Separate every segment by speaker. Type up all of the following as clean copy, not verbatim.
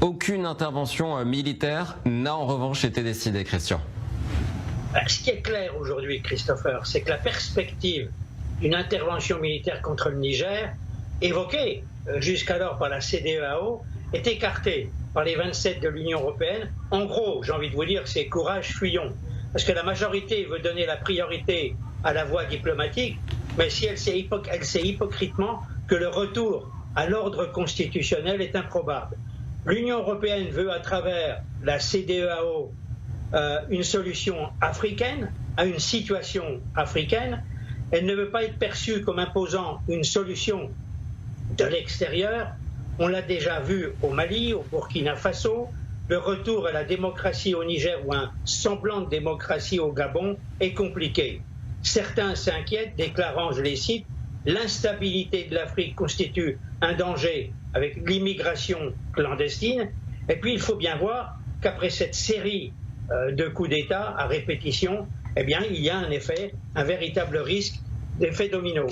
Speaker 1: Aucune intervention militaire n'a en revanche été décidée, Christian.
Speaker 2: Ce qui est clair aujourd'hui, Christopher, c'est que la perspective d'une intervention militaire contre le Niger, évoquée jusqu'alors par la CEDEAO, est écartée par les 27 de l'Union européenne. En gros, j'ai envie de vous dire que c'est courage, fuyons. Parce que la majorité veut donner la priorité à la voie diplomatique, mais si elle sait hypocritement que le retour à l'ordre constitutionnel est improbable. L'Union européenne veut, à travers la CEDEAO, une solution africaine à une situation africaine. Elle ne veut pas être perçue comme imposant une solution de l'extérieur. On l'a déjà vu au Mali, au Burkina Faso. Le retour à la démocratie au Niger ou un semblant de démocratie au Gabon est compliqué. Certains s'inquiètent, déclarant, je les cite, « L'instabilité de l'Afrique constitue un danger avec l'immigration clandestine ». Et puis il faut bien voir qu'après cette série de coups d'État à répétition, eh bien, il y a en effet un véritable risque d'effet domino.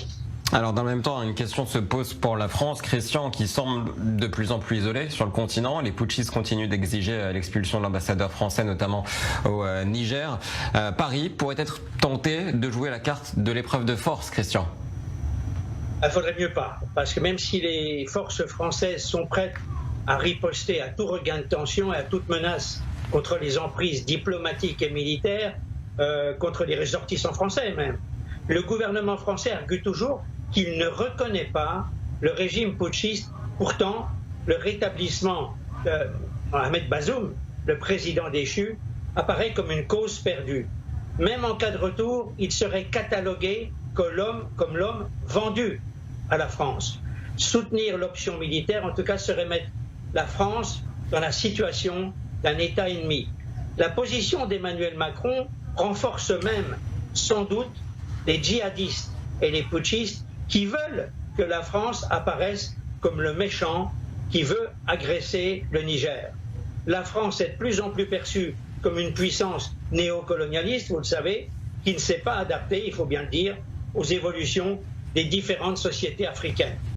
Speaker 1: Alors dans le même temps, une question se pose pour la France, Christian, qui semble de plus en plus isolée sur le continent. Les putschistes continuent d'exiger l'expulsion de l'ambassadeur français, notamment au Niger. Paris pourrait être tenté de jouer la carte de l'épreuve de force, Christian.
Speaker 2: Il faudrait mieux pas, parce que même si les forces françaises sont prêtes à riposter à tout regain de tension et à toute menace contre les emprises diplomatiques et militaires, contre les ressortissants français même, le gouvernement français argue toujours qu'il ne reconnaît pas le régime putschiste. Pourtant, le rétablissement de Mohamed Bazoum, le président déchu, apparaît comme une cause perdue. Même en cas de retour, il serait catalogué comme l'homme vendu à la France. Soutenir l'option militaire, en tout cas, serait mettre la France dans la situation d'un État ennemi. La position d'Emmanuel Macron renforce même, sans doute, les djihadistes et les putschistes qui veulent que la France apparaisse comme le méchant qui veut agresser le Niger. La France est de plus en plus perçue comme une puissance néocolonialiste, vous le savez, qui ne s'est pas adaptée, il faut bien le dire, aux évolutions des différentes sociétés africaines.